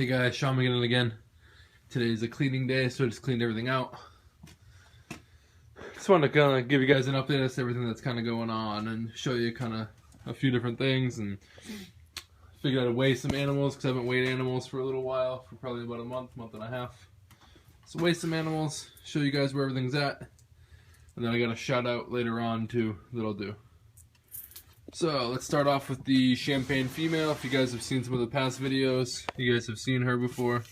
Hey guys, Sean McGinnon again. Today's a cleaning day, so I just cleaned everything out. Just wanted to kind of give you guys an update as to everything that's kind of going on and show you kind of a few different things, and figured I'd weigh some animals because I haven't weighed animals for a little while, for probably about a month and a half. So weigh some animals, show you guys where everything's at, and then I got a shout out later on too that I'll do. So let's start off with the champagne female. If you guys have seen some of the past videos, you guys have seen her before.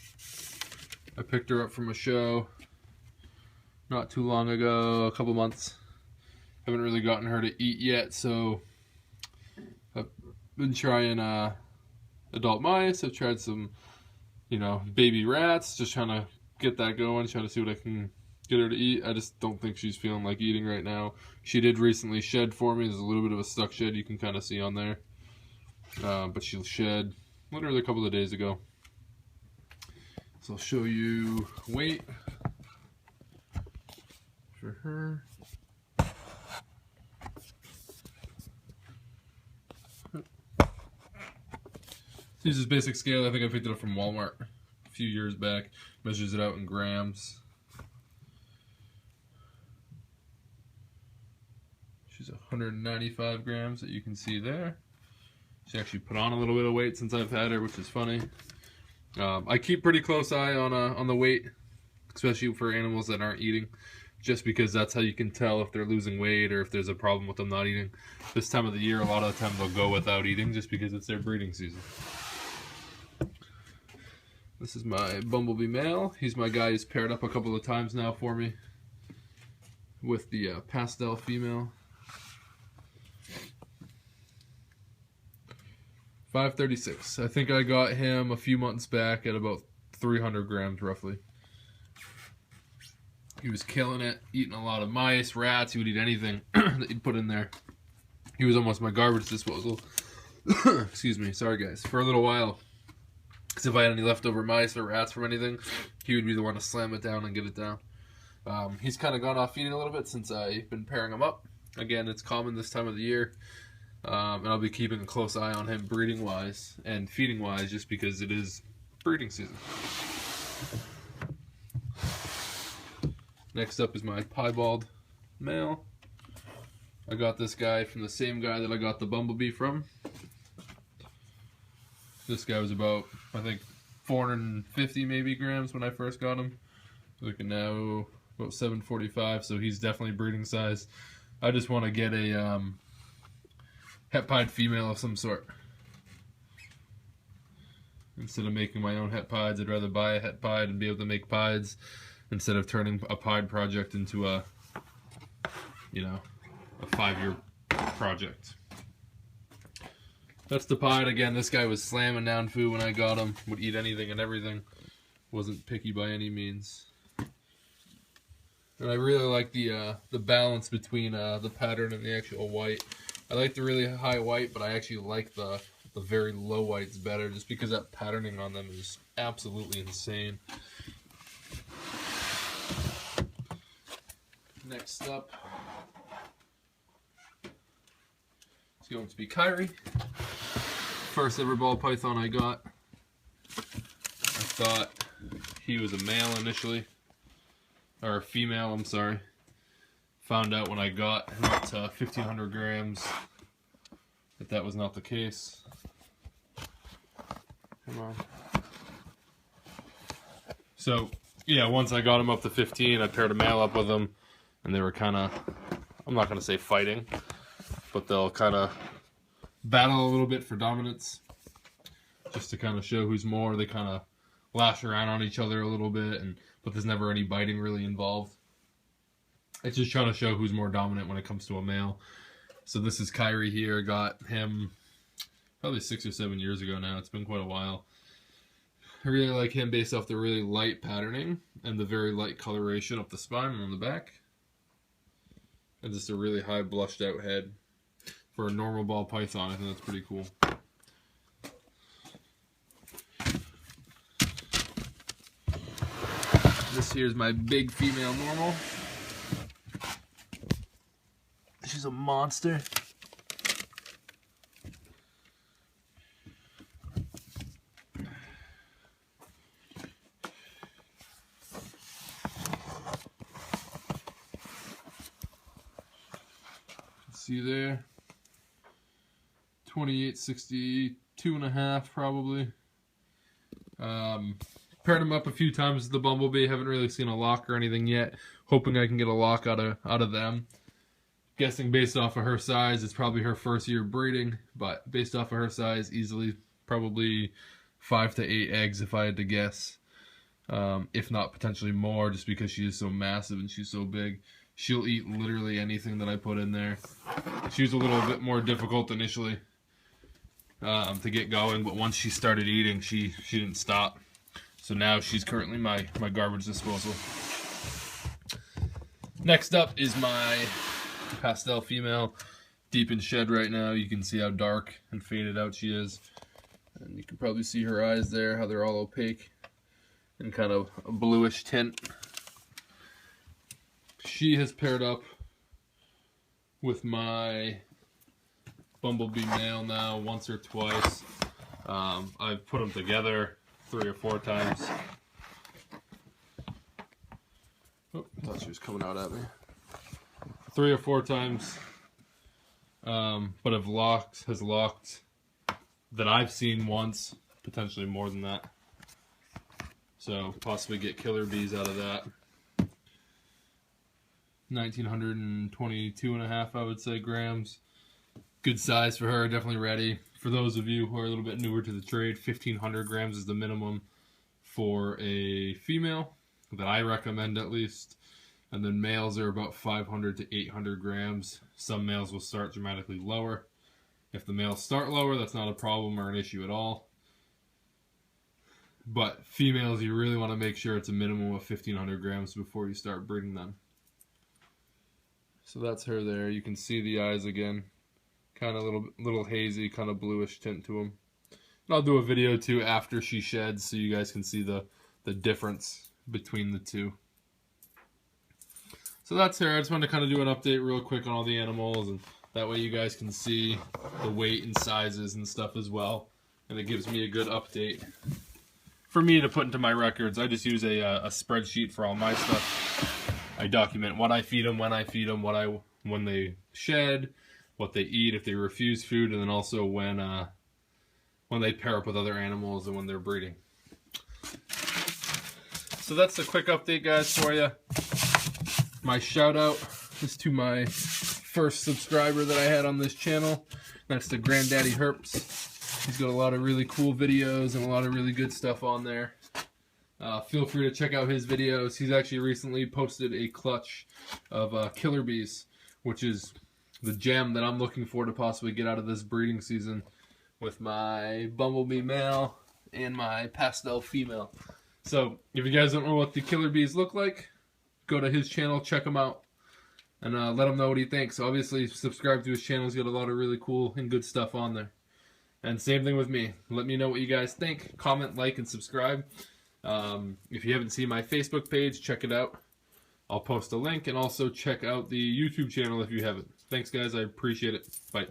I picked her up from a show not too long ago, a couple months. Haven't really gotten her to eat yet, so I've been trying adult mice. I've tried some, baby rats, just trying to get that going, trying to see what I can get her to eat. I just don't think she's feeling like eating right now. She did recently shed for me. There's a little bit of a stuck shed you can kind of see on there. But she shed literally a couple of days ago. So I'll show you weight for her. This is basic scale. I think I picked it up from Walmart a few years back. Measures it out in grams. She's 195 grams that you can see there. She actually put on a little bit of weight since I've had her, which is funny. I keep pretty close eye on the weight, especially for animals that aren't eating, just because that's how you can tell if they're losing weight or if there's a problem with them not eating. This time of the year, a lot of the time they'll go without eating just because it's their breeding season. This is my bumblebee male. He's my guy who's paired up a couple of times now for me with the pastel female. 536. I think I got him a few months back at about 300 grams roughly. He was killing it, eating a lot of mice, rats. He would eat anything that you'd put in there. He was almost my garbage disposal. Excuse me, sorry guys. For a little while. Because if I had any leftover mice or rats from anything, he would be the one to slam it down and get it down. He's kind of gone off eating a little bit since I've been pairing him up. Again, it's common this time of the year. And I'll be keeping a close eye on him breeding-wise and feeding-wise just because it is breeding season. Next up is my piebald male. I got this guy from the same guy that I got the bumblebee from. This guy was about, I think, 450 maybe grams when I first got him. Looking now about 745, so he's definitely breeding size. I just want to get a het pied female of some sort. Instead of making my own het pieds, I'd rather buy a het pied and be able to make pieds instead of turning a pied project into a 5-year project. That's the pied. Again, this guy was slamming down food when I got him. Would eat anything and everything. Wasn't picky by any means. And I really like the balance between the pattern and the actual white. I like the really high white, but I actually like the very low whites better, just because that patterning on them is absolutely insane. Next up, it's going to be Kyrie. First ever ball python I got. I thought he was a male initially, or a female, I'm sorry. Found out when I got him up to 1,500 grams that was not the case. Come on. So, yeah, once I got him up to 15, I paired a male up with him, and they were kind of, I'm not going to say fighting, but they'll kind of battle a little bit for dominance, just to kind of show who's more. They kind of lash around on each other a little bit, but there's never any biting really involved. It's just trying to show who's more dominant when it comes to a male. So this is Kyrie here. Got him probably 6 or 7 years ago now. It's been quite a while. I really like him based off the really light patterning and the very light coloration up the spine and on the back. And just a really high blushed out head. For a normal ball python, I think that's pretty cool. This here's my big female normal. She's a monster. see there. 28.62.5 probably. Paired them up a few times with the Bumblebee. Haven't really seen a lock or anything yet. Hoping I can get a lock out of them. Guessing based off of her size, it's probably her first year breeding. But based off of her size, easily probably 5 to 8 eggs if I had to guess. If not potentially more, just because she is so massive and she's so big. She'll eat literally anything that I put in there. She was a little bit more difficult initially to get going, but once she started eating, she didn't stop. So now she's currently my garbage disposal. Next up is my pastel female, deep in shed right now. You can see how dark and faded out she is. And you can probably see her eyes there, how they're all opaque and kind of a bluish tint. She has paired up with my Bumblebee male now once or twice. I've put them together 3 or 4 times. Oh, I thought she was coming out at me. 3 or 4 times. But has locked that I've seen once, potentially more than that. So possibly get killer bees out of that. 1,922.5, I would say, grams. Good size for her, definitely ready. For those of you who are a little bit newer to the trade, 1,500 grams is the minimum for a female that I recommend, at least. And then males are about 500 to 800 grams. Some males will start dramatically lower. If the males start lower, that's not a problem or an issue at all. But females, you really want to make sure it's a minimum of 1,500 grams before you start breeding them. So that's her there. You can see the eyes again. Kind of little hazy, kind of bluish tint to them. And I'll do a video too after she sheds so you guys can see the difference between the two. So that's her. I just wanted to kind of do an update real quick on all the animals, and that way you guys can see the weight and sizes and stuff as well. And it gives me a good update for me to put into my records. I just use a spreadsheet for all my stuff. I document what I feed them, when I feed them, when they shed, what they eat, if they refuse food, and then also when they pair up with other animals and when they're breeding. So that's a quick update, guys, for you. My shout out is to my first subscriber that I had on this channel. That's the granddaddyHerps. He's got a lot of really cool videos and a lot of really good stuff on there. Feel free to check out his videos. He's actually recently posted a clutch of killer bees, which is the gem that I'm looking for to possibly get out of this breeding season with my Bumblebee male and my pastel female. So if you guys don't know what the killer bees look like, go to his channel, check him out, and let him know what he thinks. Obviously, subscribe to his channel. He's got a lot of really cool and good stuff on there. And same thing with me. Let me know what you guys think. Comment, like, and subscribe. If you haven't seen my Facebook page, check it out. I'll post a link, and also check out the YouTube channel if you haven't. Thanks, guys. I appreciate it. Bye.